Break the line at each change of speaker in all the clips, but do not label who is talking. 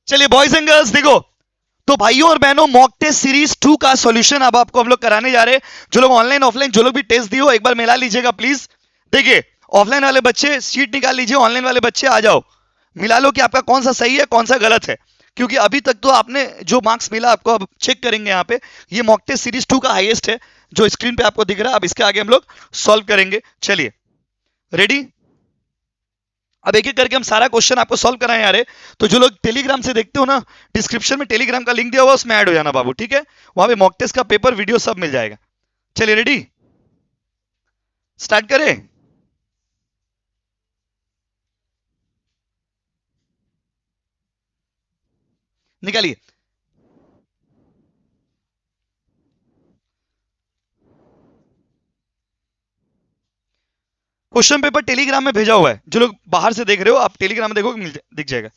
चलिए boys and girls देखो, तो भाइयों और बहनों मॉक टेस्ट सीरीज 2 का सॉल्यूशन अब आपको हम लोग कराने जा रहे हैं। जो लोग ऑनलाइन ऑफलाइन जो लोग भी टेस्ट दिए हो एक बार मिला लीजिएगा प्लीज। देखिए ऑफलाइन वाले बच्चे सीट निकाल लीजिए, ऑनलाइन वाले बच्चे आ जाओ, मिला लो कि आपका कौन सा सही है कौन सा गलत है, क्योंकि अभी तक तो आपने जो मार्क्स मिला आपको अब चेक करेंगे यहाँ पे। ये मॉक टेस्ट सीरीज 2 का हाईएस्ट है जो स्क्रीन पे आपको दिख रहा है। अब इसके आगे हम लोग सॉल्व करेंगे। चलिए रेडी, अब एक एक करके हम सारा क्वेश्चन आपको सॉल्व कराएं यार। तो जो लोग टेलीग्राम से देखते हो ना, डिस्क्रिप्शन में टेलीग्राम का लिंक दिया हुआ उसमें ऐड हो जाना बाबू, ठीक है? वहां पे मॉक टेस्ट का पेपर वीडियो सब मिल जाएगा। चलिए रेडी, स्टार्ट करें। निकालिए। क्वेश्चन पेपर टेलीग्राम में भेजा हुआ है, जो लोग बाहर से देख रहे हो आप टेलीग्राम में देखो दिख जाएगा।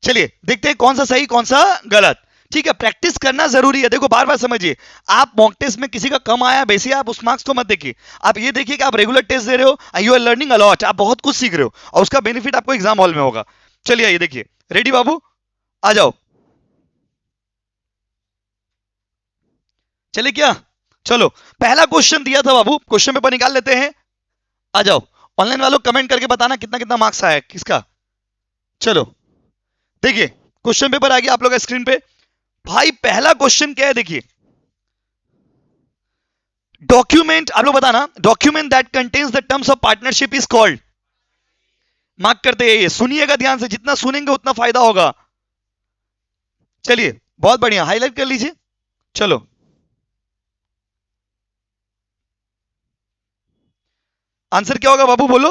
चलिए देखते हैं कौन सा सही कौन सा गलत। ठीक है, प्रैक्टिस करना जरूरी है। देखो बार बार समझिए, आप मॉक टेस्ट में किसी का कम आया वैसे आप उस मार्क्स को मत देखिए, आप ये देखिए कि आप रेगुलर टेस्ट दे रहे हो, यू आर लर्निंग अलॉट, आप बहुत कुछ सीख रहे हो और उसका बेनिफिट आपको एग्जाम हॉल में होगा। चलिए आइए देखिए, रेडी बाबू, आ जाओ। चलिए क्या, चलो पहला क्वेश्चन दिया था बाबू, क्वेश्चन पेपर निकाल लेते हैं। आ जाओ, ऑनलाइन वालों कमेंट करके बताना कितना कितना मार्क्स आया किसका। चलो देखिए क्वेश्चन पेपर आ गया आप लोग का स्क्रीन पे। भाई पहला क्वेश्चन क्या है देखिए, डॉक्यूमेंट, आप लोग बताना, document that contains the terms of partnership is called. Mark करते हैं, ये सुनिएगा ध्यान से, जितना सुनेंगे उतना फायदा होगा। चलिए बहुत बढ़िया, हाईलाइट कर लीजिए। चलो आंसर क्या होगा बाबू बोलो।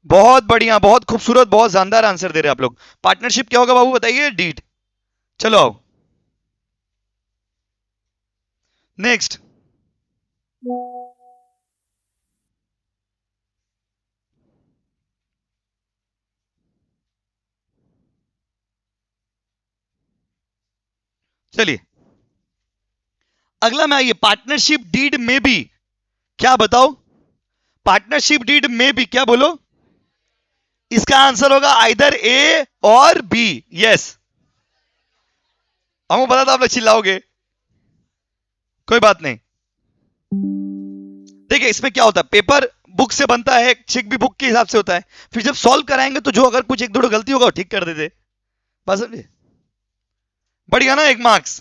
बहुत बढ़िया, बहुत खूबसूरत, बहुत शानदार आंसर दे रहे हैं आप लोग। पार्टनरशिप क्या होगा बाबू बताइए, डीड। चलो आओ नेक्स्ट। चलिए अगला में आइए, पार्टनरशिप डीड में भी, क्या बताओ, पार्टनरशिप डीड में भी क्या बोलो। इसका आंसर होगा आइदर ए और बी। यस, हमको पता था आप लोग चिल्लाओगे, कोई बात नहीं। देखिए इसमें क्या होता है, पेपर बुक से बनता है, चेक भी बुक के हिसाब से होता है, फिर जब सॉल्व कराएंगे तो जो अगर कुछ एक दो गलती होगा वो ठीक कर देते। बस समझे, बढ़िया ना, एक मार्क्स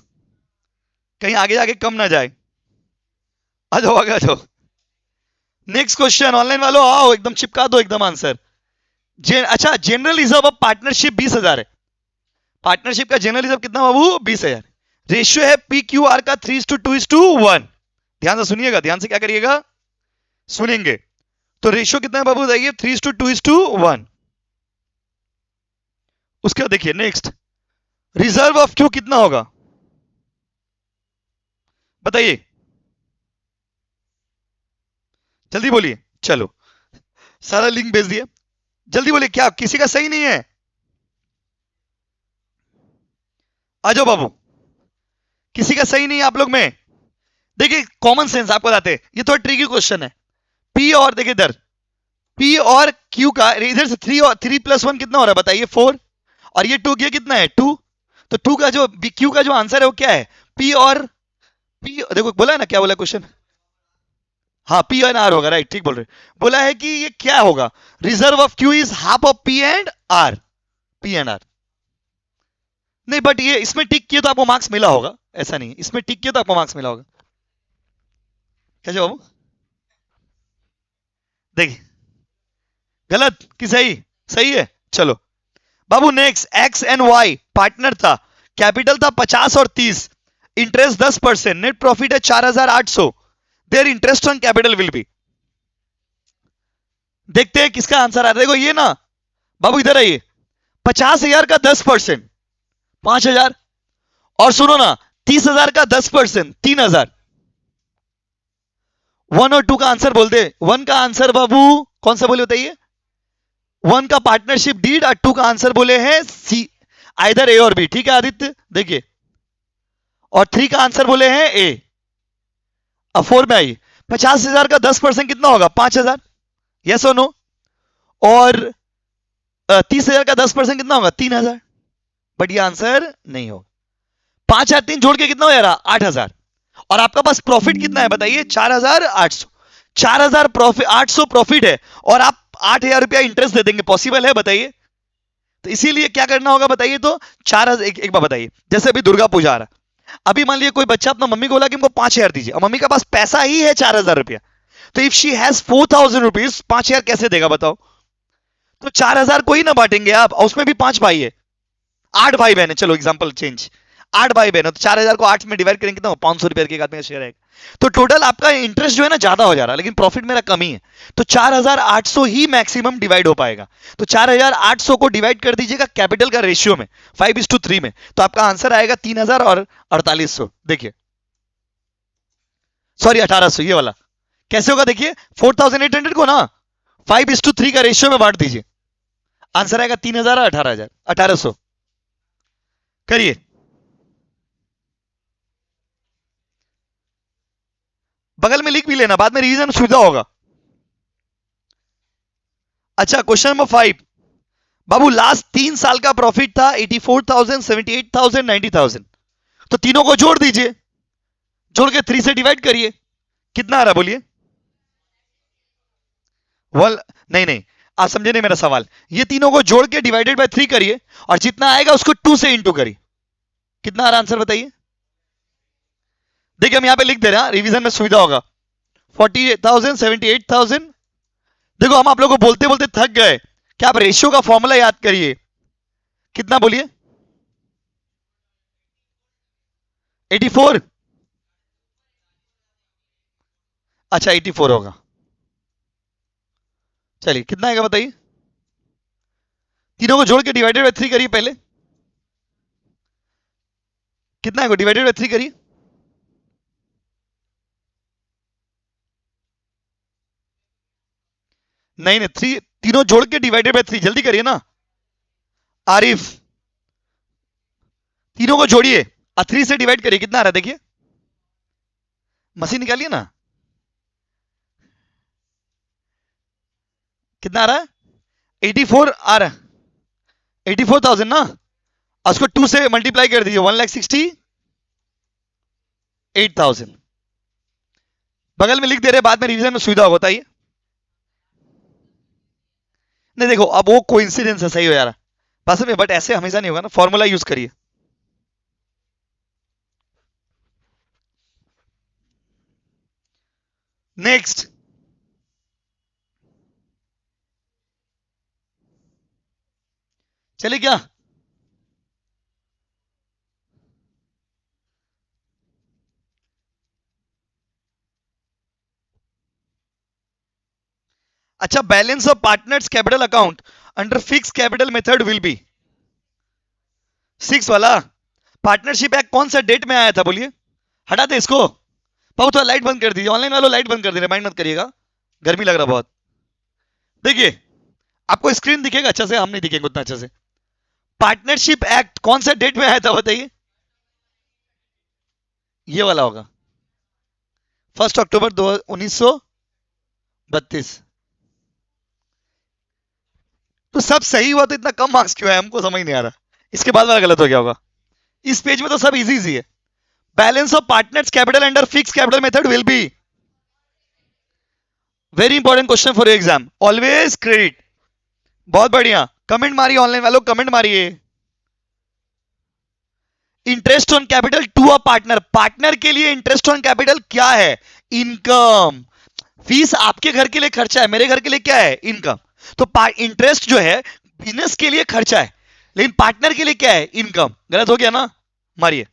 कहीं आगे जाके कम ना जाए। आ जाओ आगे आ जाओ। नेक्स्ट क्वेश्चन, ऑनलाइन वालों आओ, एकदम चिपका दो एकदम आंसर। अच्छा, जनरल रिजर्व ऑफ पार्टनरशिप 20,000 है। पार्टनरशिप का जनरल रिजर्व कितना बाबू, 20,000। रेशियो है पी क्यू आर का 3:2:1। ध्यान से सुनिएगा, ध्यान से क्या करिएगा, सुनेंगे। तो रेशियो कितना है बाबू बताइए, 3:2:1। उसके बाद देखिए नेक्स्ट, रिजर्व ऑफ क्यू कितना होगा बताइए, जल्दी बोलिए। चलो सारा लिंक भेज दिया, जल्दी बोलिए, क्या किसी का सही नहीं है? आ जाओ बाबू, किसी का सही नहीं है आप लोग में। देखिए कॉमन सेंस आपको बताते हैं, ये थोड़ा ट्रिकी क्वेश्चन है। पी और देखिए इधर, पी और क्यू का इधर से 3 और 3+1 कितना हो रहा है बताइए, 4, और ये 2 ये कितना है 2। तो 2 का जो क्यू का जो आंसर है वो क्या है, पी और पी, देखो बोला है ना, क्या बोला क्वेश्चन, हाँ पी एंड आर होगा, राइट ठीक बोल रहे। बोला है कि ये क्या होगा, reserve of Q is half of P and R, P and R. नहीं बट ये इसमें टिक किया तो आपको मार्क्स मिला होगा, ऐसा नहीं है, इसमें टिक किया तो आपको मार्क्स मिला होगा। कैसे बाबू, देखिए गलत कि सही, सही है। चलो बाबू next, X and Y partner था, कैपिटल था 50 और 30, इंटरेस्ट 10%, नेट प्रॉफिट है 4,800, their interest on capital will be. देखते हैं किसका आंसर आ रहा है। देखो ये ना बाबू, इधर आइए, 50,000 का 10% 5,000, और सुनो ना 30,000 का 10% 3,000। 1 और 2 का आंसर बोलते, 1 का आंसर बाबू कौन सा बोले बताइए, 1 का पार्टनरशिप डीड और 2 का आंसर बोले हैं सी, आइदर ए और बी। ठीक है आदित्य देखिए, और 3 का आंसर बोले हैं ए। अब 4 में आइए, 50,000 का 10% कितना होगा 5,000, यस और नो, और 30,000 का 10% कितना होगा 3,000। बट ये आंसर नहीं होगा। 5,300 जोड़ के कितना हो जा रहा? 8,000। और आपका पास प्रॉफिट कितना है बताइए? 4,800। 4,000 प्रॉफिट, 800 प्रॉफिट है और आप 8,000 रुपया इंटरेस्ट दे देंगे, पॉसिबल है बताइए? तो इसीलिए क्या करना होगा बताइए? तो 4,000 एक बार बताइए, जैसे अभी दुर्गा पूजा आ रहा, अभी मान लीजिए कोई बच्चा अपना मम्मी को बोला कि हमको 5,000 दीजिए, और मम्मी का पास पैसा ही है 4,000 रुपया, तो इफ शी हैज 4,000 रुपीज, 5,000 कैसे देगा बताओ? तो 4,000 को ही ना बांटेंगे आप, और उसमें भी 5 भाई है, 8 भाई बहन है, चलो एग्जाम्पल चेंज, 8 भाई बहन है, तो 4,000 को 8 में डिवाइड करेंगे कितना? 500 रुपए एक आदमी का शेयर आएगा। तो टोटल आपका इंटरेस्ट जो है ना ज्यादा हो जा रहा है, लेकिन प्रॉफिट मेरा कम ही है, तो 4,800 ही मैक्सिमम डिवाइड हो पाएगा। तो 4,800 को डिवाइड कर दीजिएगा कैपिटल का रेशियो में 5:3 में, तो आपका आंसर आएगा 3,000 और 4800। देखिए, सॉरी 1,800, ये वाला कैसे होगा देखिए? 4,800 को ना 5:3 का रेशियो में बांट दीजिए, आंसर आएगा 3,000 और 18,000, 1,800। करिए। बगल में लिख भी लेना, बाद में रिवीजन सुविधा होगा। अच्छा, क्वेश्चन नंबर 5, बाबू लास्ट 3 साल का प्रॉफिट था 84,000, 78,000, 90,000, तो तीनों को जोड़ दीजिए, जोड़ के 3 से डिवाइड करिए, कितना आ रहा बोलिए? नहीं नहीं, आप समझे नहीं मेरा सवाल। ये तीनों को जोड़ के डिवाइडेड बाय 3 करिए, और जितना आएगा उसको 2 से इंटू करिए, कितना आ रहा आंसर बताइए? देखिए हम यहां पे लिख दे रहे हैं, रिवीजन में सुविधा होगा। 48,000, 78,000। देखो हम आप लोगों को बोलते बोलते थक गए, क्या आप रेशियो का फॉर्मूला याद करिए, कितना बोलिए? 84। अच्छा 84 होगा, चलिए कितना आएगा बताइए? तीनों को जोड़ के डिवाइडेड बाय 3 करिए पहले, कितना आएगा? डिवाइडेड बाय 3 करिए, नहीं नहीं, 3 तीनों जोड़ के डिवाइडेड बाय 3, जल्दी करिए ना आरिफ, तीनों को जोड़िए और 3 से डिवाइड करिए, कितना आ रहा है देखिए? मशीन निकालिए ना, कितना आ रहा है? 84 आ रहा है, 84,000 ना, और उसको 2 से मल्टीप्लाई कर दीजिए, 1,68,000। बगल में लिख दे रहे, बाद में रिवीजन में सुविधा होगा, बताइए। नहीं देखो, अब वो कोइंसिडेंस है, सही हो जा रहा बस में, बट ऐसे हमेशा नहीं होगा ना, फॉर्मूला यूज करिए। नेक्स्ट, चलिए क्या? अच्छा, balance of partners capital account under fix capital method will B 6 वाला। पार्टनरशिप एक्ट कौन सा डेट में आया था बोलिए? हटा दे इसको, पापा थोड़ा लाइट बंद कर दीजिए, ऑनलाइन वालों लाइट बंद कर दीजिए, माइंड मत करिएगा, गर्मी लग रहा बहुत। देखिए आपको स्क्रीन दिखेगा अच्छा से, हम नहीं दिखेंगे उतना अच्छे से। पार्टनरशिप एक्ट कौन सा डेट में आया था बताइए? ये वाला होगा, 1 अक्टूबर 1932। तो सब सही हुआ तो इतना कम मार्क्स क्यों है, हमको समझ नहीं आ रहा। इसके बाद वाला गलत हो गया होगा, इस पेज में तो सब इजी इजी है। Balance of partners capital under fix capital method will be, very important question for exam, always credit. बहुत बढ़िया, कमेंट मारिए ऑनलाइन वालों, कमेंट मारिए। Interest on capital to a partner, partner के लिए इंटरेस्ट ऑन कैपिटल क्या है? इनकम। फीस आपके घर के लिए खर्चा है, मेरे घर के लिए क्या है? इनकम। तो इंटरेस्ट जो है बिजनेस के लिए खर्चा है, लेकिन पार्टनर के लिए क्या है? इनकम। गलत हो गया ना, मारिए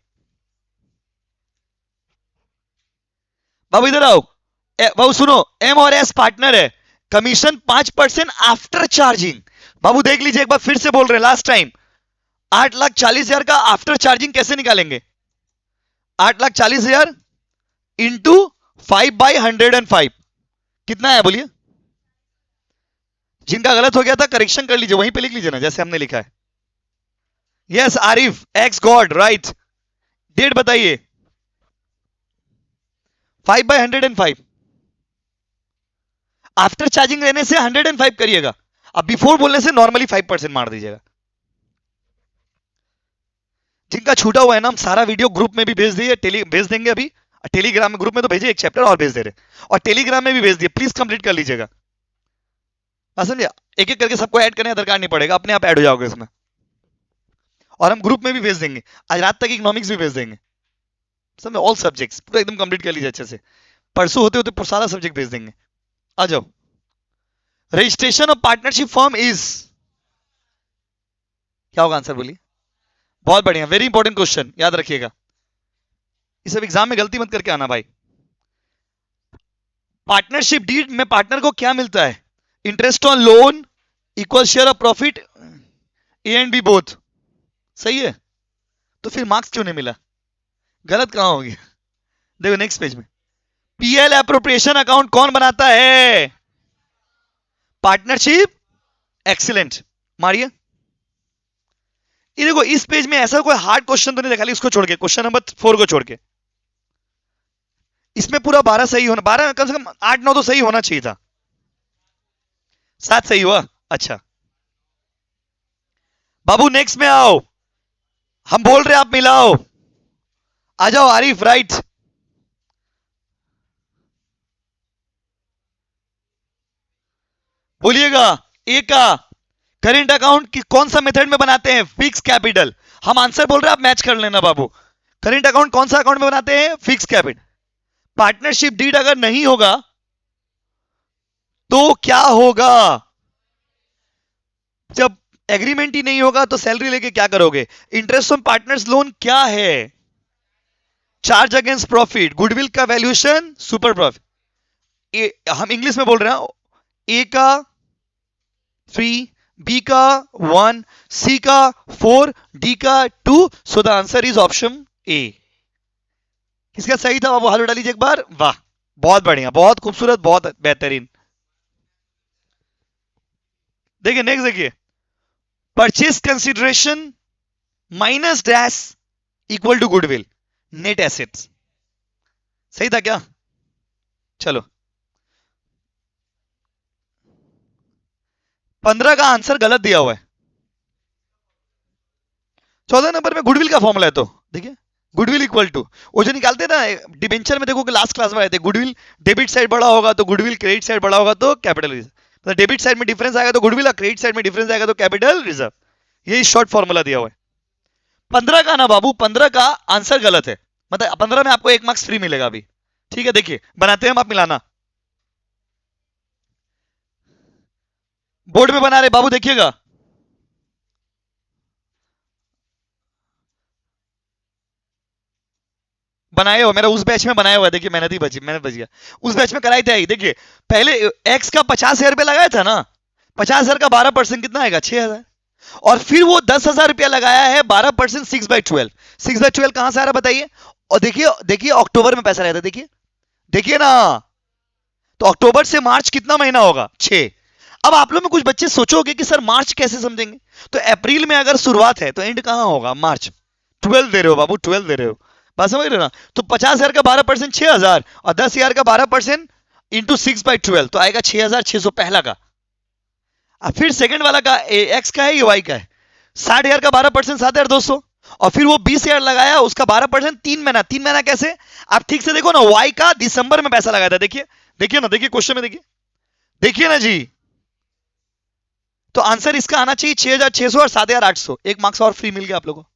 बाबू, इधर आओ। बाबू सुनो, एम और एस पार्टनर है, कमीशन 5% आफ्टर चार्जिंग। बाबू देख लीजिए एक बार फिर से बोल रहे हैं, लास्ट टाइम 8,40,000 का आफ्टर चार्जिंग कैसे निकालेंगे? 8,40,000 इंटू 5/105, कितना है बोलिए? जिनका गलत हो गया था करेक्शन कर लीजिए, वहीं पे लिख लीजिए ना जैसे हमने लिखा है। Yes Arif, X god right. Date बताइए? 5/105, आफ्टर चार्जिंग रहने से 105 करिएगा, अब बिफोर बोलने से नॉर्मली 5% मार दीजिएगा। जिनका छूटा हुआ है ना, हम सारा वीडियो ग्रुप में भी भेज दिए, भेज देंगे अभी। टेलीग्राम में, ग्रुप में तो भेजिए, एक चैप्टर और भेज दे रहे, और टेलीग्राम में भी भेज दिए, प्लीज कंप्लीट कर लीजिएगा। समझे? एक एक करके सबको ऐड करने का दरकार नहीं पड़ेगा, अपने आप ऐड हो जाओगे इसमें। और हम ग्रुप में भी भेज देंगे, आज रात तक इकोनॉमिक्स भी भेज देंगे। समझे? ऑल सब्जेक्ट्स पूरा एकदम कंप्लीट कर लीजिए अच्छे से, परसों होते होते सारा सब्जेक्ट भेज देंगे। आ जाओ। Registration of partnership form is, क्या होगा आंसर बोलिए? बहुत बढ़िया, वेरी इंपॉर्टेंट क्वेश्चन, याद रखिएगा। ये सब एग्जाम में गलती मत करके आना भाई। पार्टनरशिप डीड में पार्टनर को क्या मिलता है? Interest on loan, equal share of profit, A and B both. सही है, तो फिर मार्क्स क्यों नहीं मिला? गलत कहां हो गया? देखो नेक्स्ट पेज में, पीएल एप्रोप्रिएशन अकाउंट कौन बनाता है? पार्टनरशिप। एक्सीलेंट, मारिए। ये देखो इस पेज में ऐसा कोई हार्ड क्वेश्चन तो नहीं देखा, इसको छोड़ के, क्वेश्चन नंबर 4 को छोड़ के, इसमें पूरा 12 सही होना, 12 कम से कम 8-9 तो सही होना चाहिए था। 7 सही हुआ, अच्छा। बाबू नेक्स्ट में आओ, हम बोल रहे आप मिलाओ। आ जाओ आरिफ, राइट। बोलिएगा। ए का करेंट अकाउंट की कौन सा मेथड में बनाते हैं? Fix capital. हम आंसर बोल रहे हैं, आप मैच कर लेना बाबू। करेंट अकाउंट कौन सा अकाउंट में बनाते हैं? Fix capital. पार्टनरशिप डीड अगर नहीं होगा तो क्या होगा? जब एग्रीमेंट ही नहीं होगा तो सैलरी लेके क्या करोगे? इंटरेस्ट ऑन पार्टनर्स लोन क्या है? चार्ज अगेंस्ट प्रॉफिट, गुडविल का वैल्यूएशन, सुपर प्रॉफिट। हम इंग्लिश में बोल रहे हैं, ए का 3, बी का 1, सी का 4, डी का 2, so the answer is option A. किसका सही था बाबू? हाथ उठा लीजिए एक बार। वाह, बहुत बढ़िया, बहुत खूबसूरत, बहुत बेहतरीन। देखिए नेक्स्ट, देखिए purchase consideration minus dash equal to goodwill, net assets. सही था क्या? चलो 15 का आंसर गलत दिया हुआ है। 14 नंबर में गुडविल का फॉर्मूला है, तो देखिए गुडविल इक्वल टू, वो जो निकालते ना डिबेंचर में, देखो कि लास्ट क्लास में आए थे, गुडविल डेबिट साइड बड़ा होगा तो गुडविल, क्रेडिट साइड बड़ा होगा तो कैपिटल रिजर्व, मतलब डेबिट साइड में डिफरेंस आएगा तो गुडविल, और क्रेडिट साइड में डिफरेंस आएगा तो कैपिटल रिजर्व। यही शॉर्ट फॉर्मूला दिया हुआ है। 15 का ना बाबू, 15 का आंसर गलत है, मतलब 15 में आपको 1 मार्क्स फ्री मिलेगा अभी। ठीक है, देखिए बनाते हैं हम, आप मिलाना। बोर्ड में बना रहे बाबू, देखिएगा। बनाए हो, मेरा उस बैच में बनाया हुआ है, देखिए मेहनत बच गया। उस बैच में कराई थे, देखिए पहले एक्स का 50,000 रुपया लगाया था ना, 50,000 का 12% कितना आएगा? 6,000। और फिर वो 10,000 रुपया लगाया है 12%, 6/12। 6/12 कहां से आ रहा बताइए? और देखिए देखिए अक्टूबर में पैसा रहता है, देखिए देखिए ना, तो अक्टूबर से मार्च कितना महीना होगा? 6। अब आप लोग में कुछ बच्चे सोचोगे कि सर मार्च कैसे समझेंगे, तो अप्रैल में अगर शुरुआत है तो एंड कहां होगा? मार्च। 12 दे रहे हो बाबू, 12 दे रहे हो, बात समझ रहे हो ना? तो 50,000 का 12% 6,000, और 10,000 का 12% इंटू 6/12, तो आएगा 6,600 पहला का। अब फिर सेकंड वाला का एक्स का है, ये वाई का है। 60,000 का 12% 7,200, और फिर वो 20,000 लगाया, उसका 12% 3 महीना। 3 महीना कैसे? आप ठीक से देखो ना, वाई का दिसंबर में पैसा लगाया था, देखिए देखिए ना, देखिए क्वेश्चन में, देखिए देखिए ना जी। तो आंसर इसका आना चाहिए 6,600 और 7,800। 1 मार्क्स और फ्री मिल गया आप लोगों को,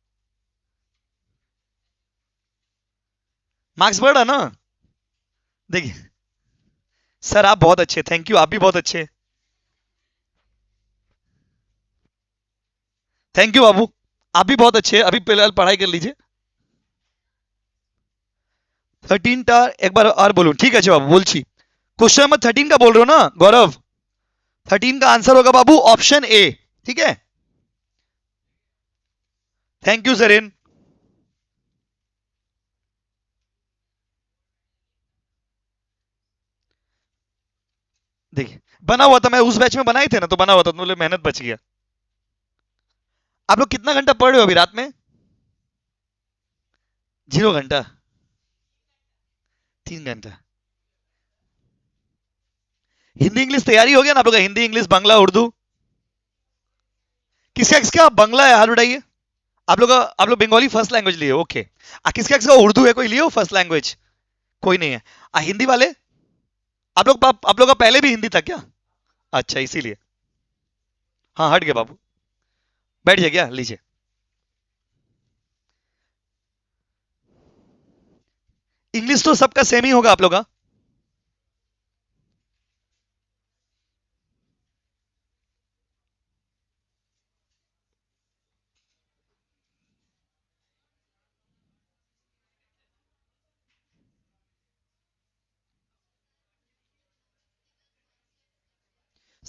मार्क्स बढ़ा ना। देखिए सर आप बहुत अच्छे, थैंक यू, आप भी बहुत अच्छे, थैंक यू बाबू, आप भी बहुत अच्छे। अभी फिलहाल पढ़ाई कर लीजिए। 13 टा एक बार और बोलूं? ठीक है बाबू, बोलছি। क्वेश्चन नंबर 13 का बोल रहे हो ना गौरव? 13 का आंसर होगा बाबू ऑप्शन ए, ठीक है। Thank you Sarin. देखिए बना हुआ था, मैं उस बैच में बनाए थे ना, तो बना हुआ था, तो मतलब मेहनत बच गया। आप लोग कितना घंटा पढ़ रहे हो अभी रात में? 0 घंटा, 3 घंटा। हिंदी इंग्लिश तैयारी हो गया ना आप लोग का? हिंदी इंग्लिश बांग्ला उर्दू, किसका किसका बांग्ला है? हाथ उठाइए। आप लोग बंगाली फर्स्ट लैंग्वेज लिए हो, ओके। किसका किसका उर्दू है, कोई लिए हो फर्स्ट लैंग्वेज? कोई नहीं है। हिंदी वाले? आप लोग का पहले भी हिंदी था क्या? अच्छा, इसीलिए। हाँ, हट गया बाबू। बैठ जाए क्या, लीजिए। इंग्लिश तो सबका सेम ही होगा आप लोग का।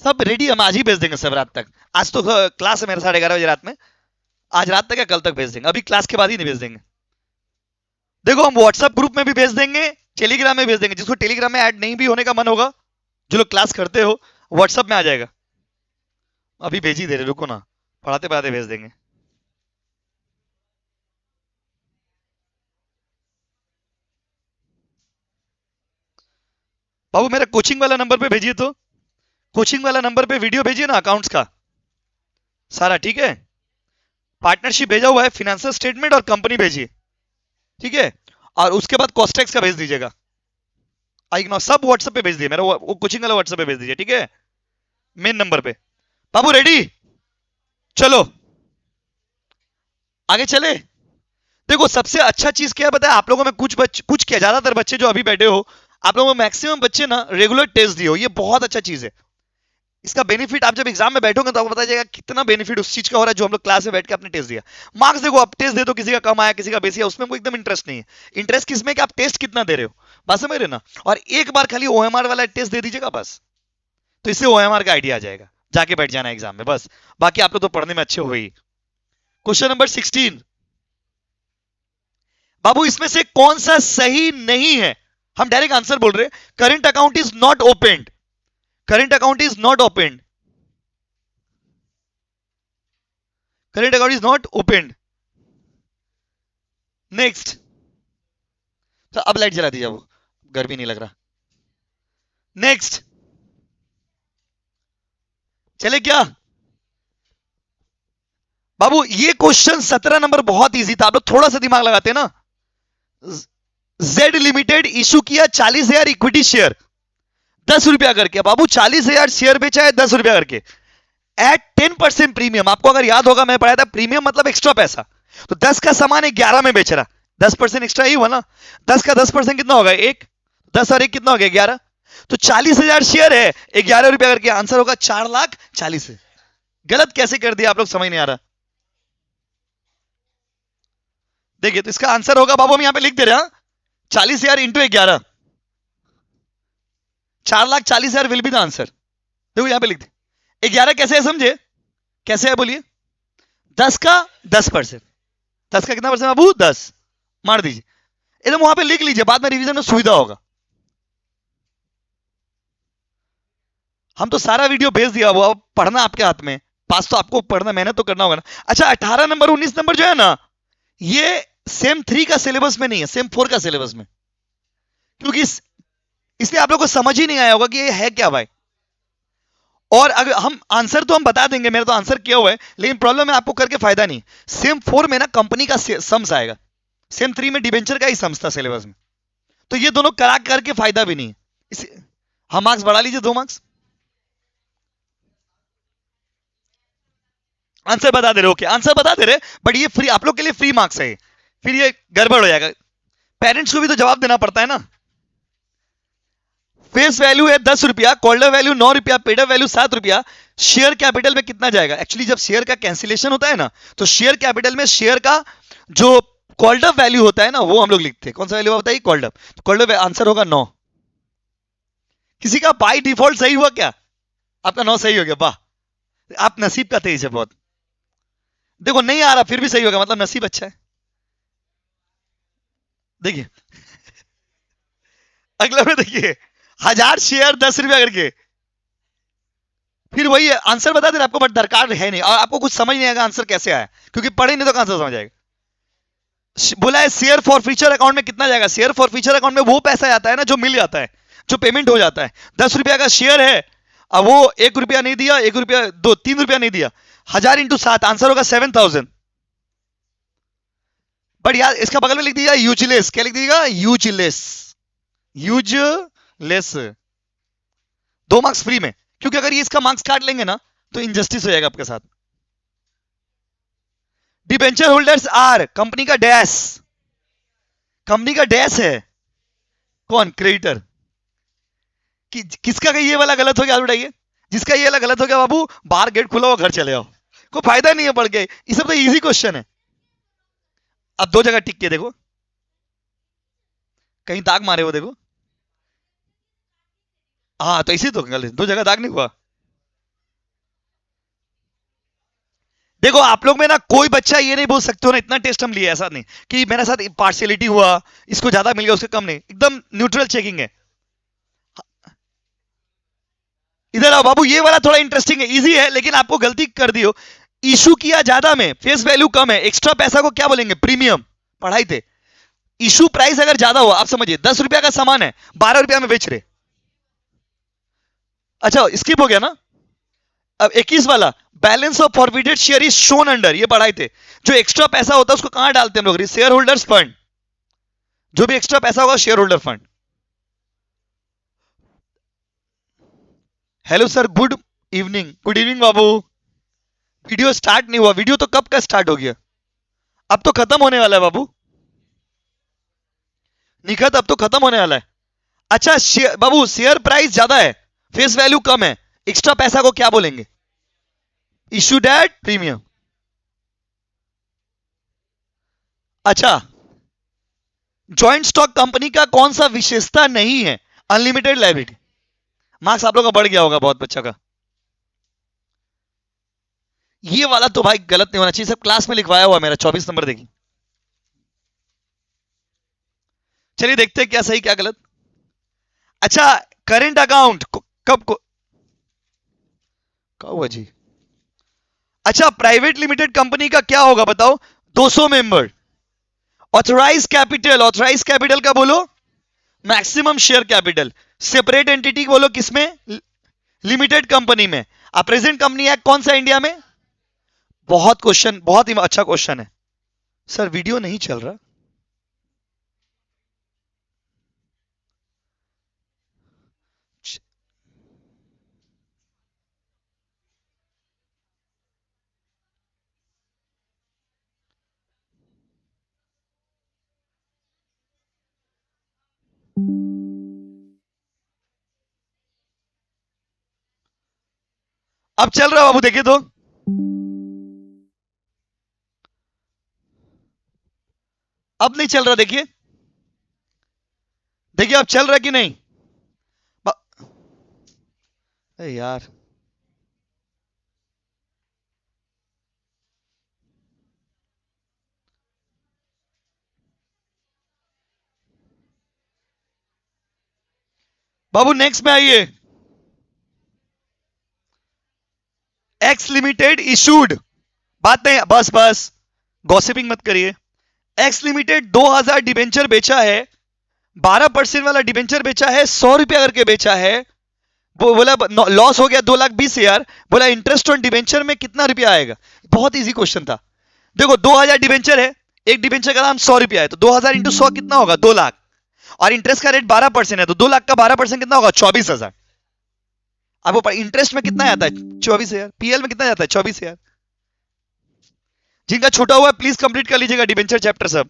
सब रेडी, हम आज ही भेज देंगे सब रात तक। आज तो क्लास है मेरा 11:30 बजे रात में। आज रात तक या कल तक भेज देंगे, अभी क्लास के बाद ही नहीं भेज देंगे। देखो, हम व्हाट्सएप ग्रुप में भी भेज देंगे, टेलीग्राम में भेज देंगे। जिसको टेलीग्राम में ऐड नहीं भी होने का मन होगा, जो लोग क्लास करते हो, व्हाट्सएप में आ जाएगा। अभी भेज ही दे रहे, रुको ना, पढ़ाते पढ़ाते भेज देंगे। बाबू मेरा कोचिंग वाला नंबर पे भेजिए तो। कोचिंग वाला नंबर पे वीडियो भेजिए ना अकाउंट्स का सारा, ठीक है। पार्टनरशिप भेजा हुआ है, फिनेंशियल स्टेटमेंट और कंपनी भेजिए, ठीक है। और उसके बाद कॉस्टेक्स का भेज दीजिएगा। आइग्नो सब व्हाट्सएप पे भेज दिए, मेरा वो कोचिंग वाला व्हाट्सएप पे भेज दीजिए, ठीक है, मेन नंबर पे। बाबू रेडी? चलो आगे चले। देखो, सबसे अच्छा चीज क्या है बताया आप लोगों में, कुछ क्या, ज्यादातर बच्चे जो अभी बैठे हो, आप लोगों में मैक्सिमम बच्चे ना रेगुलर टेस्ट दिए हो, ये बहुत अच्छा चीज है। इसका बेनिफिट आप जब एग्जाम में बैठोगे तो आपको पता चलेगा कितना बेनिफिट उस चीज का हो रहा है जो हम लोग क्लास में बैठ के अपने टेस्ट दिया। मार्क्स देखो, आप टेस्ट दे दो, किसी का कम आया किसी का बेसी आया, उसमें कोई एकदम इंटरेस्ट नहीं है। इंटरेस्ट किसमें कि आप टेस्ट कितना दे रहे हो, बस समझ रहे हो ना। और एक बार खाली ओएमआर वाला टेस्ट दे दीजिएगा बस, तो इससे ओएमआर का आइडिया आ जाएगा, जाके बैठ जाना एग्जाम में बस। बाकी आप लोग तो पढ़ने में अच्छे हो ही। Question number 16। बाबू इसमें से कौन सा सही नहीं है? हम डायरेक्ट आंसर बोल रहे हैं। Current account is not opened, current account is not opened, current account is not opened. Next. तो अब लाइट जला दीजिए, वो गर्मी नहीं लग रहा। नेक्स्ट, चले क्या? बाबू ये क्वेश्चन 17 नंबर बहुत इजी था, आप लोग थोड़ा सा दिमाग लगाते ना। जेड लिमिटेड इशू किया 40,000 इक्विटी शेयर 10 रुपया करके। बाबू 40,000 शेयर बेचा है 10 रुपया करके, एट 10% प्रीमियम। आपको अगर याद होगा, मैं पढ़ाया था प्रीमियम मतलब एक्स्ट्रा पैसा। तो 10 का सामान है 11 में बेच रहा, 10% एक्स्ट्रा ही हुआ ना। 10 का 10% कितना होगा? एक। 10 और एक कितना हो गया? 11। तो 40,000 शेयर है 11 रुपया करके, आंसर होगा 4,40,000। गलत कैसे कर दिया आप लोग, समझ नहीं आ रहा। देखिए, तो इसका आंसर होगा बाबू, हम यहां पे लिख दे रहे हैं 40,000 into 11, 4,40,000 will be the answer. देखो यहां पे लिख दे। 11 कैसे है समझे? कैसे है बोलिए? 10 का 10%। 10 का कितना परसेंट बाबू? 10। मार दीजिए, एकदम वहां पे लिख लीजिए, बाद में रिवीजन में सुविधा होगा। हम तो सारा वीडियो भेज दिया, वो अब पढ़ना आपके हाथ में। पास तो आपको पढ़ना, मेहनत तो करना होगा ना। अच्छा, 18 नंबर 19 नंबर जो है ना, ये सेम 3 का सिलेबस में नहीं है, सेम 4 का सिलेबस में। क्योंकि इसलिए आप लोग को समझ ही नहीं आया होगा कि ये है क्या भाई। और अगर हम आंसर तो हम बता देंगे, मेरा तो आंसर किया हुआ है, लेकिन प्रॉब्लम है आपको करके फायदा नहीं। सेम 4 में ना कंपनी का सम्स आएगा, सेम 3 में डिबेंचर का ही सम्स था सिलेबस में। तो ये दोनों करा करके फायदा भी नहीं है। हम मार्क्स बढ़ा लीजिए, 2 मार्क्स। आंसर बता दे रहे, ओके आंसर बता दे रहे, बट ये फ्री, आप लोग के लिए फ्री मार्क्स है। फिर ये गड़बड़ हो जाएगा, पेरेंट्स को भी तो जवाब देना पड़ता है ना। फेस वैल्यू है 10 रुपया, कॉल्डर वैल्यू 9 रुपया, पेडर वैल्यू 7 रुपया। शेयर कैपिटल में कितना जाएगा? एक्चुअली जब शेयर का कैंसिलेशन होता है ना, तो शेयर कैपिटल में शेयर का जो कॉल्डर वैल्यू होता है ना, वो हम लोग लिखते हैं। कौन सा वैल्यू बताइए? कॉल्डर। कॉल्डर आंसर होगा 9। किसी का बाई डिफॉल्ट सही हुआ क्या? आपका 9 सही हो गया, वाह, आप नसीब का तेज है बहुत। देखो नहीं आ रहा फिर भी सही होगा, मतलब नसीब अच्छा है। देखिए अगला में देखिए, 1000 शेयर 10 रुपया करके। फिर वही है, आंसर बता दे रहे आपको, बट दरकार है नहीं, और आपको कुछ समझ नहीं आएगा आंसर कैसे आया, क्योंकि पढ़े नहीं तो कहां से समझ आएगा। बोला है शेयर फॉर फ्यूचर अकाउंट में कितना जाएगा? शेयर फॉर फ्यूचर अकाउंट में वो पैसा आता है ना जो मिल जाता है, जो पेमेंट हो जाता है। 10 रुपया का शेयर है, अब वो 1 रुपया नहीं दिया, 1 रुपया 3 रुपया नहीं दिया, 1000 इंटू 7, आंसर होगा 7,000। बट यार इसका बगल में लिख दीजिएगा यूजलेस। क्या लिख दीजिएगा? यूजलेस। यूजलेस। 2 मार्क्स फ्री में, क्योंकि अगर ये इसका मार्क्स काट लेंगे ना तो इनजस्टिस हो जाएगा आपके साथ। डिबेंचर होल्डर्स आर, कंपनी का डैश, कंपनी का डैश है कौन? क्रेडिटर। किसका ये वाला गलत हो गया? बताइए। जिसका ये वाला गलत हो गया बाबू, बाहर गेट खुला हुआ, घर चले आओ, कोई फायदा नहीं है पढ़ के। ये सब तो इजी क्वेश्चन है। अब 2 जगह टिक के देखो, कहीं दाग मारे हो देखो। हाँ तो इसी तो गलत, 2 जगह दाग नहीं हुआ। देखो आप लोग में ना कोई बच्चा ये नहीं बोल सकते हो ना, इतना टेस्ट हम लिए, ऐसा नहीं कि मेरे साथ पार्शियलिटी हुआ, इसको ज्यादा मिल गया उसके कम नहीं, एकदम न्यूट्रल चेकिंग है। इधर आओ बाबू, ये वाला थोड़ा इंटरेस्टिंग है, इजी है, लेकिन आपको गलती कर दी हो। इशू किया ज्यादा में, फेस वैल्यू कम है, एक्स्ट्रा पैसा को क्या बोलेंगे? प्रीमियम। पढ़ाई थे। इशू प्राइस अगर ज्यादा हुआ, आप समझिए 10 रुपया का सामान है, 12 रुपया में बेच रहे। अच्छा स्किप हो गया ना। अब 21 वाला, balance of forwarded share is shown under, ये पढ़ाई थे। जो एक्स्ट्रा पैसा होता है उसको कहां डालते हैं हम लोग? Share holders fund. जो भी एक्स्ट्रा पैसा होगा share holder fund. Hello sir, good evening. Good evening बाबू। वीडियो स्टार्ट नहीं हुआ, वीडियो तो कब का स्टार्ट हो गया, अब तो खत्म होने वाला है बाबू। निखत अब तो खत्म होने वाला है। अच्छा बाबू, शेयर प्राइस ज्यादा है, फेस वैल्यू कम है, एक्स्ट्रा पैसा को क्या बोलेंगे? Issued at premium. अच्छा, जॉइंट स्टॉक कंपनी का कौन सा विशेषता नहीं है? Unlimited liability. मार्क्स आप लोग का बढ़ गया होगा बहुत बच्चा का। ये वाला तो भाई गलत नहीं होना चाहिए, सब क्लास में लिखवाया हुआ मेरा 24 नंबर देखिए। चलिए देखते हैं क्या सही क्या गलत। अच्छा, करेंट अकाउंट कब को क्या हुआ जी? अच्छा, प्राइवेट लिमिटेड कंपनी का क्या होगा बताओ? 200 member. Authorise capital, authorise capital का बोलो maximum share capital. Separate entity बोलो किसमें? लिमिटेड कंपनी में। अब प्रेजेंट कंपनी एक्ट कौन सा इंडिया में? बहुत क्वेश्चन, बहुत ही अच्छा क्वेश्चन है। सर वीडियो नहीं चल रहा। अब चल रहा बाबू, देखिए तो। अब नहीं चल रहा, देखिए देखिए अब चल रहा कि नहीं? अरे यार, बाबू नेक्स्ट में आइए। एक्स लिमिटेड इशूड, बात नहीं, बस बस गॉसिपिंग मत करिए। एक्स लिमिटेड 2000 डिबेंचर बेचा है, 12% वाला डिबेंचर बेचा है, 100 रुपया करके बेचा है। वो बोला लॉस हो गया 2,20,000। बोला इंटरेस्ट ऑन डिबेंचर में कितना रुपया आएगा? बहुत इजी क्वेश्चन था। देखो 2000 डिबेंचर है, एक डिबेंचर का दाम 100 रुपया है, तो 2000 इंटू 100 कितना होगा? 2 लाख। और इंटरेस्ट का रेट 12% है, तो 2 लाख का 12% कितना होगा? 24,000। अब वो इंटरेस्ट में कितना आता है? 24,000। पीएल में कितना जाता है? 24,000। जिनका छोटा हुआ प्लीज कंप्लीट कर लीजिएगा डिबेंचर चैप्टर सब।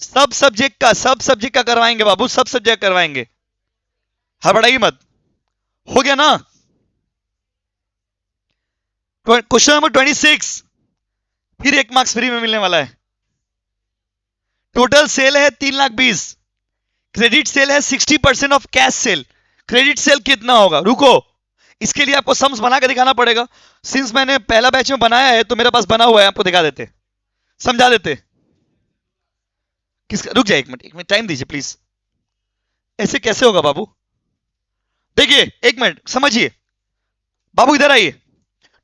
सब सब्जेक्ट का करवाएंगे बाबू, सब सब्जेक्ट करवाएंगे, हड़बड़ाइए मत। हो गया ना? क्वेश्चन नंबर 26, फिर 1 मार्क्स फ्री में मिलने वाला है। टोटल सेल है 3,20,000, क्रेडिट सेल है 60% of cash cell. Credit sale कितना होगा? रुको, इसके लिए आपको सम्स बना के दिखाना पड़ेगा। सिंस मैंने पहला बैच में बनाया है तो मेरे पास बना हुआ है, आपको दिखा देते, समझा देते। किसका? रुक जाए 1 मिनट टाइम दीजिए प्लीज। ऐसे कैसे होगा बाबू? देखिए 1 मिनट समझिए बाबू, इधर आइए।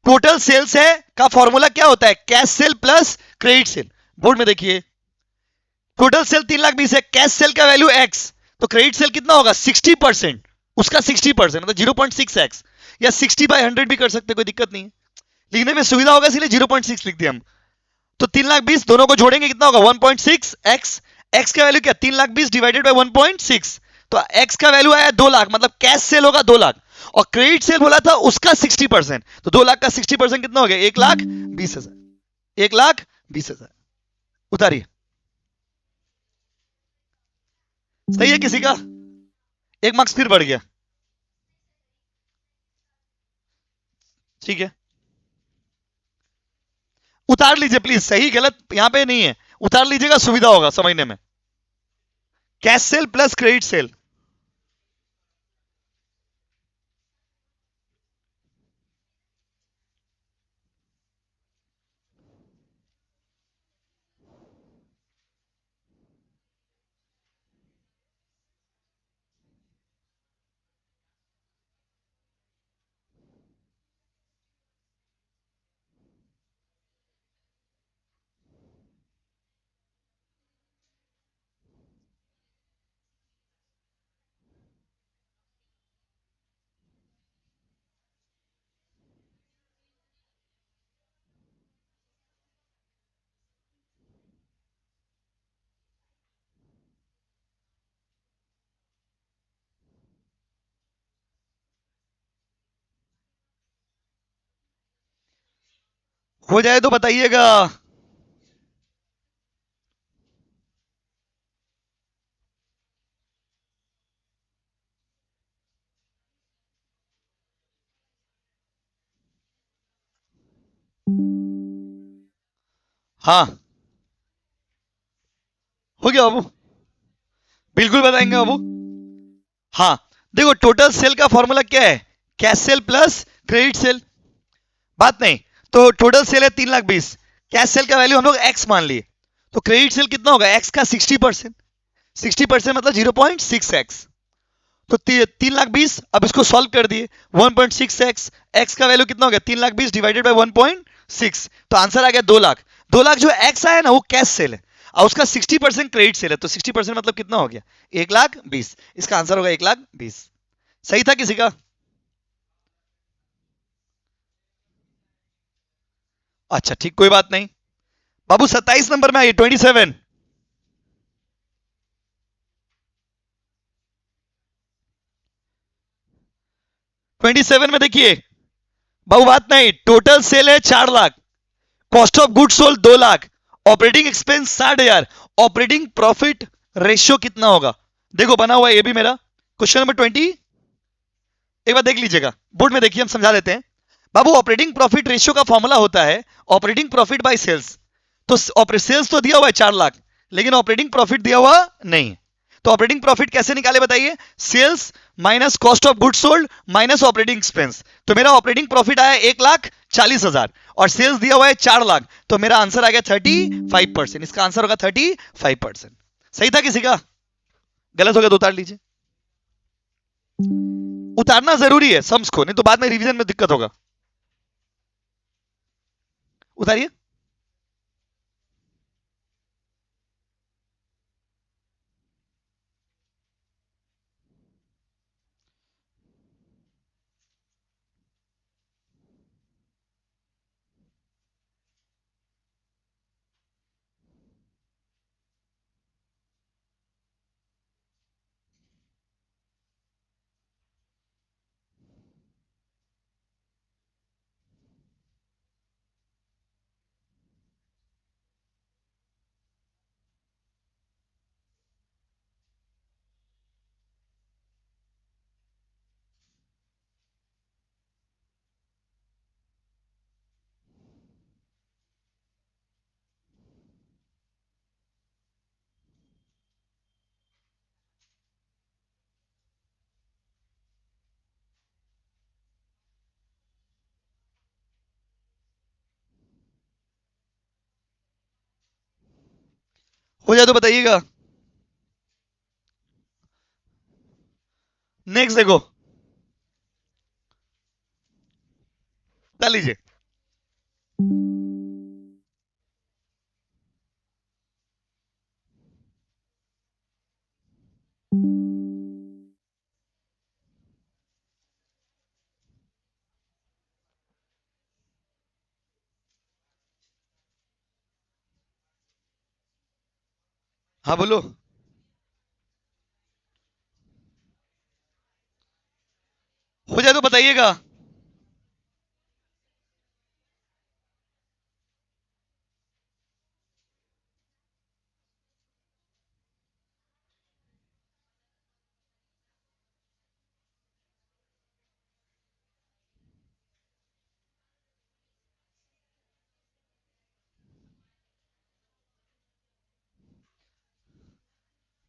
टोटल सेल्स है का फॉर्मूला क्या होता है? Cash cell plus credit sale. Board में देखिए, टोटल सेल 3,20,000 है, कैश सेल का वैल्यू एक्स, तो क्रेडिट सेल कितना होगा? 60%, उसका 60% मतलब 0.6x। या 60/100 भी कर सकते, कोई दिक्कत नहीं है, लिखने में सुविधा होगा इसलिए 0.6 लिख दिया हम। तो 3,20,000 दोनों को जोड़ेंगे कितना होगा 1.6 एक्स। एक्स का वैल्यू क्या 3,20,000 डिवाइडेड बाय 1.6, तो एक्स का वैल्यू आया 2 लाख, मतलब कैश सेल होगा 2 लाख, और क्रेडिट सेल बोला था उसका 60%, तो 2 लाख का 60% कितना हो गया 1,20,000। 1,20,000 उतारिए। सही है किसी का? एक मार्क्स फिर बढ़ गया। ठीक है, उतार लीजिए प्लीज, सही गलत यहां पे नहीं है, उतार लीजिएगा, सुविधा होगा समझने में। Cash cell plus credit sale. हो जाए तो बताइएगा। हाँ, हो गया बाबू, बिल्कुल बताएंगे बाबू। हाँ, देखो टोटल सेल का फॉर्मूला क्या है, cash cell plus credit sale, बात नहीं। तो टोटल सेल है 3,20,000, कैश सेल का वैल्यू हम लोग एक्स मान लिए, तो क्रेडिट सेल कितना होगा एक्स का 60%, 60% मतलब 0.6x, तो 3,20,000। अब इसको सॉल्व कर दिए, 1.6x, एक्स का वैल्यू कितना हो गया 3,20,000 डिवाइडेड बाय 1.6, तो आंसर आ गया 2 लाख। 2 लाख जो एक्स आया ना वो कैश सेल है, और उसका 60% क्रेडिट सेल है, तो 60% मतलब कितना हो गया 1,20,000, इसका आंसर होगा 1,20,000। सही था किसी का? अच्छा ठीक, कोई बात नहीं बाबू। 27 नंबर में आइए, 27। 27 में देखिए बाबू, बात नहीं, टोटल सेल है 4 lakh, cost of good sold 2 lakh, operating expense 60,000, operating profit ratio कितना होगा? देखो बना हुआ है ये भी मेरा क्वेश्चन नंबर 20, एक बार देख लीजिएगा, बोर्ड में देखिए, हम समझा देते हैं। बाबू ऑपरेटिंग प्रॉफिट रेशियो का फॉर्मूला होता है ऑपरेटिंग प्रॉफिट बाय सेल्स। तो सेल्स तो दिया हुआ है 4 लाख, लेकिन ऑपरेटिंग प्रॉफिट दिया हुआ नहीं है। तो ऑपरेटिंग प्रॉफिट कैसे निकाले बताइए, sales minus cost of good sold minus operating expense. तो मेरा ऑपरेटिंग प्रॉफिट आया 1,40,000 और सेल्स दिया हुआ है 4 लाख, तो मेरा आंसर आ गया 35%, इसका आंसर होगा 35%। सही था किसी का? गलत हो गया तो उतार लीजिए, उतारना जरूरी है सम्स को, नहीं तो बाद में रिवीजन में दिक्कत होगा। उतारिए। हो जाए तो बताइएगा। नेक्स्ट देखो, कर लीजिए। हाँ बोलो। हो जाए तो बताइएगा।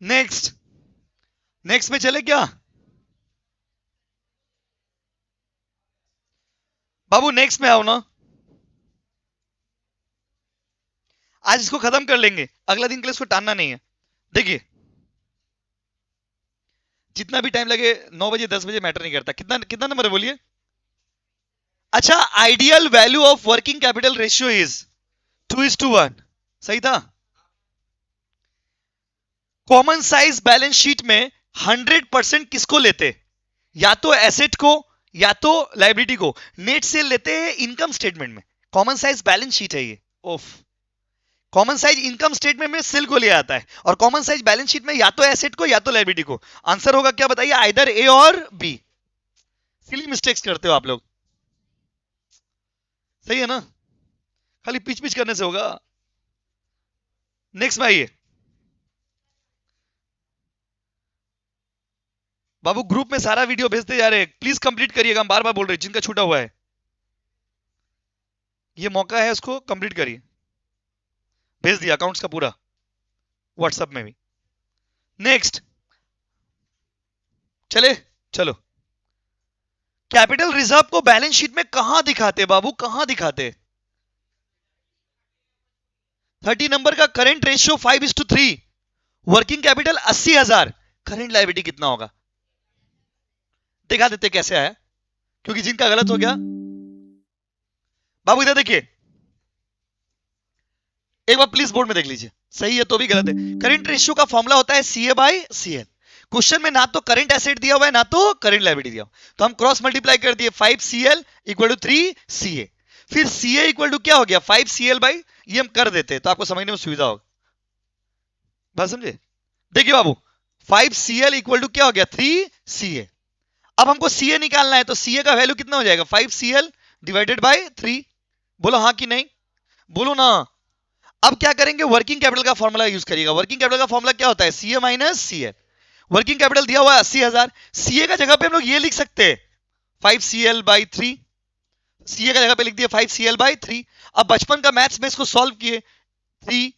नेक्स्ट। नेक्स्ट में चले क्या बाबू? नेक्स्ट में आओ ना। आज इसको खत्म कर लेंगे, अगला दिन के लिए इसको टालना नहीं है। देखिए, जितना भी टाइम लगे, 9 बजे 10 बजे मैटर नहीं करता। कितना कितना नंबर है बोलिए? अच्छा, ideal value of working capital ratio is 2:1। सही था। कॉमन साइज बैलेंस शीट में 100% किसको लेते? या तो एसेट को या तो लाइबिलिटी को। नेट सेल लेते हैं इनकम स्टेटमेंट में। कॉमन साइज बैलेंस शीट है ये। ओफ। कॉमन साइज इनकम स्टेटमेंट में सेल को ले आता है, और कॉमन साइज बैलेंस शीट में या तो एसेट को या तो लाइबिलिटी को। आंसर होगा क्या बताइए? आइदर ए और बी। सिली मिस्टेक्स करते हो आप लोग। सही है ना? खाली पिच पिच करने से होगा। नेक्स्ट में आइए बाबू। ग्रुप में सारा वीडियो भेजते जा रहे हैं, प्लीज कंप्लीट करिएगा। हम बार बार बोल रहे हैं, जिनका छूटा हुआ है ये मौका है, उसको कंप्लीट करिए। भेज दिया अकाउंट्स का पूरा, व्हाट्सएप में भी। नेक्स्ट चले, चलो। कैपिटल रिजर्व को बैलेंस शीट में कहां दिखाते बाबू? कहां दिखाते? 30 नंबर का current ratio 5:3। Working capital 80,000। Current liability कितना होगा? दिखा देते कैसे आया, क्योंकि जिनका गलत हो गया। बाबू इधर देखिए, एक बार प्लीज बोर्ड में देख लीजिए, सही है तो भी गलत है। करेंट रेशियो का फॉर्मूला होता है CA/CL। क्वेश्चन में ना तो करंट एसेट दिया हुआ है ना तो करंट लायबिलिटी दिया हुआ, तो हम क्रॉस मल्टीप्लाई कर दिए। 5CL = 3CA। फिर CA इक्वल टू क्या हो गया? 5CL बाई, ये हम कर देते तो आपको समझने में सुविधा होगा। बात समझे? देखिए बाबू, 5CL इक्वल टू क्या हो गया? 3CA। अब हमको CA निकालना है, तो CA का वैल्यू कितना हो जाएगा? 5CL divided by 3। बोलो हाँ कि नहीं? बोलो ना। अब क्या करेंगे? वर्किंग कैपिटल का फॉर्मूला यूज करिएगा। वर्किंग कैपिटल का फॉर्मूला क्या होता है? CA-CL। वर्किंग कैपिटल दिया हुआ है 80,000। CA का जगह पे हम लोग ये लिख सकते हैं 5CL/3। CA का जगह पे लिख दिया 5CL/3। अब बचपन का मैथ्स में इसको सॉल्व किए। 3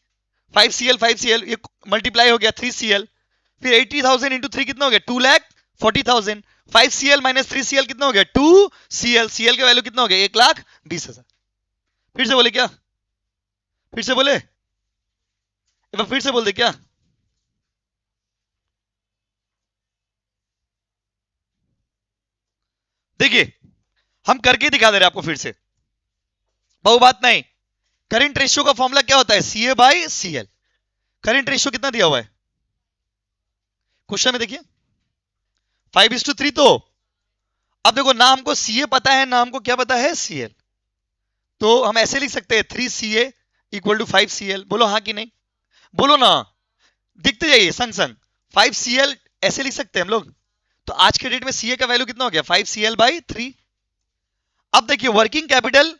5CL ये मल्टीप्लाई हो गया 3CL। फिर 80,000 इंटू 3 कितना हो गया? 2,40,000। 5CL-3CL कितना हो गया? 2CL। CL का वैल्यू कितना हो गया? 1,20,000। फिर से बोले क्या? फिर से बोले? एक बार फिर से बोल दे क्या? देखिए, हम करके दिखा दे रहे आपको फिर से, बहु बात नहीं। करंट रेशियो का फॉर्मूला क्या होता है? CA/CL। करंट रेशियो कितना दिया हुआ है क्वेश्चन में? देखिए 5:3। तो अब देखो, ना हमको CA पता है ना हमको क्या पता है? CL। तो हम ऐसे लिख सकते हैं 3CA = 5CL। बोलो हाँ कि नहीं? बोलो ना। दिखते जाइए संग संग। 5CL ऐसे लिख सकते हैं हम लोग। तो आज के डेट में CA का वैल्यू कितना हो गया? 5CL/3। अब देखिए, वर्किंग कैपिटल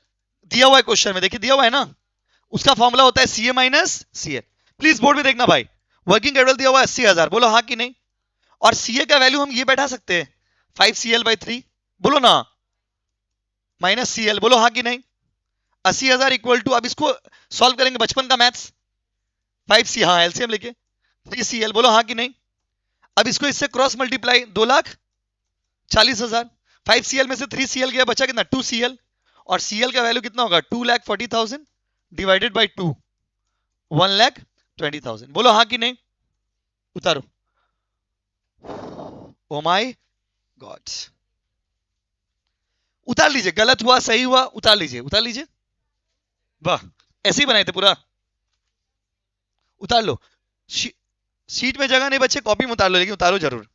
दिया हुआ है क्वेश्चन में, देखिए दिया हुआ है ना, उसका फॉर्मूला होता है CA-CL। प्लीज बोर्ड में देखना भाई। वर्किंग कैपिटल दिया हुआ है 80,000। बोलो हाँ कि नहीं? और CA का वैल्यू हम ये बैठा सकते हैं 5CL/3। बोलो ना। -CL। बोलो हाँ कि नहीं? 80,000 इक्वल टू, अब इसको सॉल्व करेंगे बचपन का मैथ्स। 5C, हाँ एलसीएम लेके 3CL। बोलो हाँ कि नहीं? अब इसको इससे क्रॉस मल्टीप्लाई, 2,40,000। 5CL में से 3CL गया, बचा कितना? 2CL। और CL का वैल्यू कितना होगा? 2,40,000 डिवाइडेड बाई 2, 1,20,000। बोलो हाँ कि नहीं? उतारो। Oh my God. उतार लीजिए, गलत हुआ सही हुआ उतार लीजिए, उतार लीजिए। वाह, ऐसे ही बनाए थे पूरा। उतार लो। शीट में जगह नहीं बचे, कॉपी में उतार लो, लेकिन उतारो जरूर।